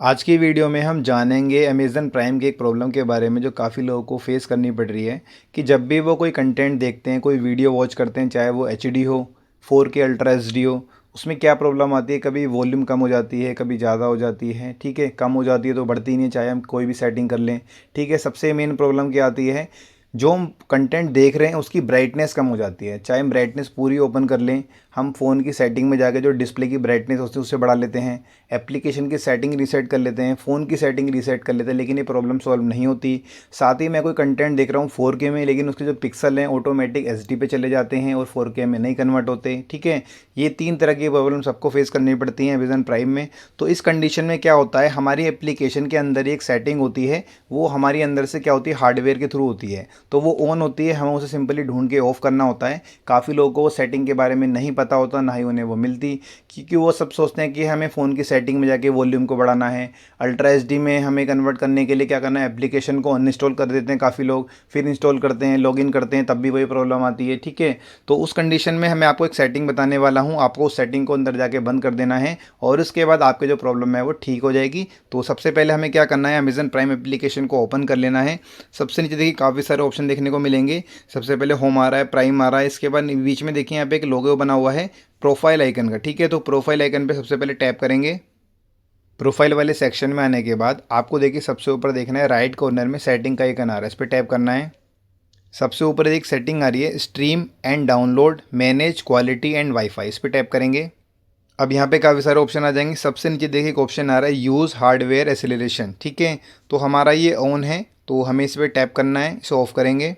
आज की वीडियो में हम जानेंगे अमेज़न प्राइम की एक प्रॉब्लम के बारे में जो काफ़ी लोगों को फेस करनी पड़ रही है कि जब भी वो कोई कंटेंट देखते हैं, कोई वीडियो वॉच करते हैं, चाहे वो एचडी हो, 4K अल्ट्रा एचडी हो, उसमें क्या प्रॉब्लम आती है। कभी वॉल्यूम कम हो जाती है, कभी ज़्यादा हो जाती है, ठीक है। कम हो जाती है तो बढ़ती ही नहीं, चाहे हम कोई भी सेटिंग कर लें, ठीक है। सबसे मेन प्रॉब्लम क्या आती है, जो हम कंटेंट देख रहे हैं उसकी ब्राइटनेस कम हो जाती है। चाहे हम ब्राइटनेस पूरी ओपन कर लें, हम फ़ोन की सेटिंग में जाके जो डिस्प्ले की ब्राइटनेस होती है उससे बढ़ा लेते हैं, एप्लीकेशन की सेटिंग रीसेट कर लेते हैं, फ़ोन की सेटिंग रीसेट कर लेते हैं, लेकिन ये प्रॉब्लम सॉल्व नहीं होती। साथ ही मैं कोई कंटेंट देख रहा हूँ 4K में, लेकिन उसके जो पिक्सल हैं ऑटोमेटिक HD पे चले जाते हैं और 4K में नहीं कन्वर्ट होते, ठीक है। ये 3 तरह की प्रॉब्लम सबको फेस करनी पड़ती हैं अमेज़न प्राइम में। तो इस कंडीशन में क्या होता है, हमारी एप्लीकेशन के अंदर ही एक सेटिंग होती है, वो हमारी अंदर से क्या होती है, हार्डवेयर के थ्रू होती है। तो वो ऑन होती है, हमें उसे सिंपली ढूंढ के ऑफ़ करना होता है। काफ़ी लोगों को वो सेटिंग के बारे में नहीं पता होता, ना ही उन्हें वो मिलती, क्योंकि वो सब सोचते हैं कि हमें फ़ोन की सेटिंग में जाके वॉल्यूम को बढ़ाना है, अल्ट्रा एचडी में हमें कन्वर्ट करने के लिए क्या करना है, एप्लीकेशन को अनइंस्टॉल कर देते हैं काफ़ी लोग, फिर इंस्टॉल करते हैं, लॉगिन करते हैं, तब भी वही प्रॉब्लम आती है, ठीक है। तो उस कंडीशन में मैं आपको एक सेटिंग बताने वाला हूँ, आपको उस सेटिंग को अंदर जाके बंद कर देना है और उसके बाद आपके जो प्रॉब्लम है वो ठीक हो जाएगी। तो सबसे पहले हमें क्या करना है, अमेज़न प्राइम एप्लीकेशन को ओपन कर लेना है। सबसे नीचे देखिए काफ़ी सारे ऑप्शन देखने को मिलेंगे। सबसे पहले होम आ रहा है, प्राइम आ रहा है, इसके बाद बीच में देखिए यहाँ पे एक लोगो बना हुआ है प्रोफाइल आइकन का, ठीक है। तो प्रोफाइल आइकन पे सबसे पहले टैप करेंगे। प्रोफाइल वाले सेक्शन में आने के बाद आपको देखिए सबसे ऊपर देखना है, राइट कॉर्नर में सेटिंग का आइकन आ रहा है, इस पर टैप करना है। सबसे ऊपर एक सेटिंग आ रही है, stream and download, manage quality and wifi, इस पर टैप करेंगे। अब यहाँ पे काफ़ी सारे ऑप्शन आ जाएंगे। सबसे नीचे देखिए एक ऑप्शन आ रहा है, यूज़ हार्डवेयर एसिलेशन, ठीक है। तो हमारा ये ऑन है, तो हमें इस पर टैप करना है, इसे ऑफ करेंगे।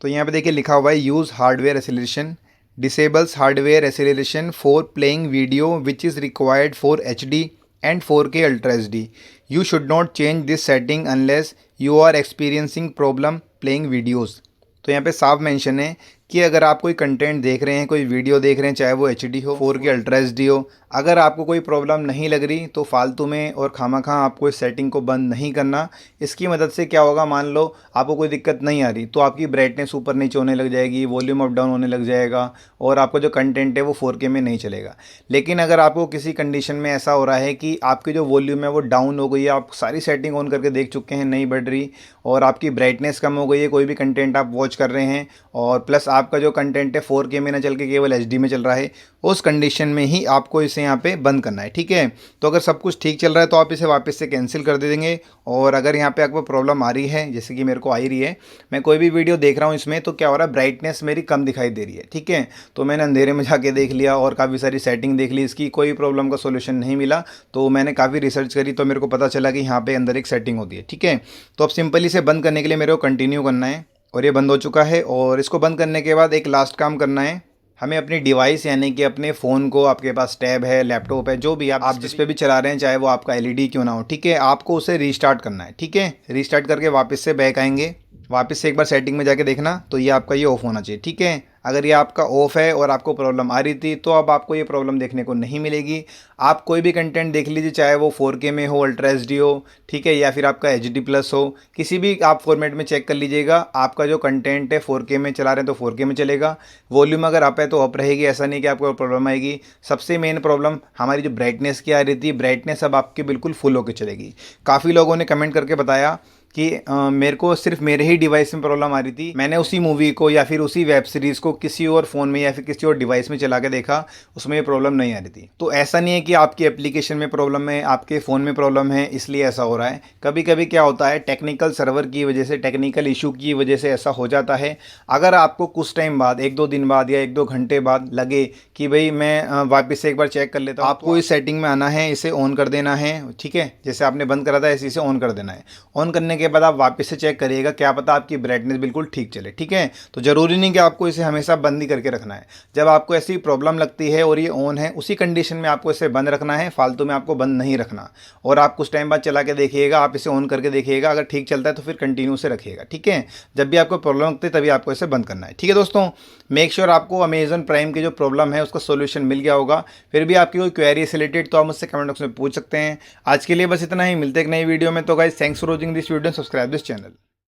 तो यहाँ पे देखिए लिखा हुआ है, use hardware acceleration disables hardware acceleration for playing video which is required for HD and 4K ultra HD। You should not change this setting unless you are experiencing problem playing videos. तो यहाँ पे साफ mention है कि अगर आप कोई content देख रहे हैं, कोई वीडियो देख रहे हैं, चाहे वो HD हो, 4K अल्ट्रा HD हो, अगर आपको कोई प्रॉब्लम नहीं लग रही तो फालतू में और खामखा आपको इस सेटिंग को बंद नहीं करना। इसकी मदद से क्या होगा, मान लो आपको कोई दिक्कत नहीं आ रही तो आपकी ब्राइटनेस ऊपर नीचे होने लग जाएगी, वॉल्यूम अप डाउन होने लग जाएगा और आपका जो कंटेंट है वो 4K में नहीं चलेगा। लेकिन अगर आपको किसी कंडीशन में ऐसा हो रहा है कि आपकी जो वॉल्यूम है वो डाउन हो गई है, आप सारी सेटिंग ऑन करके देख चुके हैं, नहीं बढ़ रही, और आपकी ब्राइटनेस कम हो गई है, कोई भी कंटेंट आप वॉच कर रहे हैं, और प्लस आपका जो कंटेंट है 4K में ना चल के केवल HD में चल रहा है, उस कंडीशन में ही आपको इसे यहाँ पे बंद करना है, ठीक है। तो अगर सब कुछ ठीक चल रहा है तो आप इसे वापस से कैंसिल कर दे देंगे। और अगर यहाँ पे आपको प्रॉब्लम आ रही है, जैसे कि मेरे को आ ही रही है, मैं कोई भी वीडियो देख रहा हूँ इसमें तो क्या हो रहा है, ब्राइटनेस मेरी कम दिखाई दे रही है, ठीक है। तो मैंने अंधेरे में जाके देख लिया और काफ़ी सारी सेटिंग देख ली, इसकी कोई प्रॉब्लम का सोल्यूशन नहीं मिला। तो मैंने काफ़ी रिसर्च करी तो मेरे को पता चला कि यहाँ पे अंदर एक सेटिंग होती है, ठीक है। तो अब सिंपली इसे बंद करने के लिए मेरे को कंटिन्यू करना है और ये बंद हो चुका है। और इसको बंद करने के बाद एक लास्ट काम करना है, हमें अपनी डिवाइस यानी कि अपने फ़ोन को, आपके पास टैब है, लैपटॉप है, जो भी आप जिस पे भी चला रहे हैं, चाहे वो आपका LED क्यों ना हो, ठीक है, आपको उसे रीस्टार्ट करना है, ठीक है। रीस्टार्ट करके वापस से बैक आएंगे, वापस से एक बार सेटिंग में जाके देखना तो ये आपका ये ऑफ होना चाहिए, ठीक है। अगर ये आपका ऑफ है और आपको प्रॉब्लम आ रही थी तो अब आपको ये प्रॉब्लम देखने को नहीं मिलेगी। आप कोई भी कंटेंट देख लीजिए, चाहे वो 4K में हो, अल्ट्रा HD हो, ठीक है, या फिर आपका HD+ हो, किसी भी आप फॉर्मेट में चेक कर लीजिएगा। आपका जो कंटेंट है 4K में चला रहे हैं तो 4K में चलेगा, वॉल्यूम अगर अप है तो अप रहेगी, ऐसा नहीं कि आपको प्रॉब्लम आएगी। सबसे मेन प्रॉब्लम हमारी जो ब्राइटनेस की आ रही थी, ब्राइटनेस अब आपकी बिल्कुल फुल होकर चलेगी। काफ़ी लोगों ने कमेंट करके बताया कि मेरे को सिर्फ मेरे ही डिवाइस में प्रॉब्लम आ रही थी, मैंने उसी मूवी को या फिर उसी वेब सीरीज़ को किसी और फ़ोन में या फिर किसी और डिवाइस में चला के देखा, उसमें ये प्रॉब्लम नहीं आ रही थी। तो ऐसा नहीं है कि आपकी एप्लीकेशन में प्रॉब्लम है, आपके फ़ोन में प्रॉब्लम है इसलिए ऐसा हो रहा है। कभी कभी क्या होता है, टेक्निकल सर्वर की वजह से, टेक्निकल इशू की वजह से ऐसा हो जाता है। अगर आपको कुछ टाइम बाद, 1-2 दिन बाद या 1-2 घंटे बाद लगे कि भाई मैं वापस से एक बार चेक कर लेता हूँ, आपको इस सेटिंग में आना है, इसे ऑन कर देना है, ठीक है। जैसे आपने बंद करा था ऐसे इसे ऑन कर देना है। ऑन करने के बाद आप वापस से चेक करिएगा, क्या पता आपकी ब्राइटनेस बिल्कुल ठीक चले, ठीक है। तो ज़रूरी नहीं कि आपको इसे हमेशा बंद ही करके रखना है। जब आपको ऐसी प्रॉब्लम लगती है और ये ऑन है, उसी कंडीशन में आपको इसे बंद रखना है, फालतू में आपको बंद नहीं रखना। और आप कुछ टाइम बाद चला के देखिएगा, आप इसे ऑन करके देखिएगा, अगर ठीक चलता है तो फिर कंटिन्यू से रखिएगा, ठीक है। जब भी आपको प्रॉब्लम लगती है तभी आपको इसे बंद करना है, ठीक है दोस्तों। मेक श्योर आपको अमेजन प्राइम की जो प्रॉब्लम है उसका सोल्यूशन मिल गया होगा। फिर भी आपकी कोई क्वेरी से रिलेटेड तो आप मुझसे कमेंट बॉक्स में पूछ सकते हैं। आज के लिए बस इतना ही, मिलते एक नई वीडियो में। तो guys, thanks for watching this video, subscribe this channel.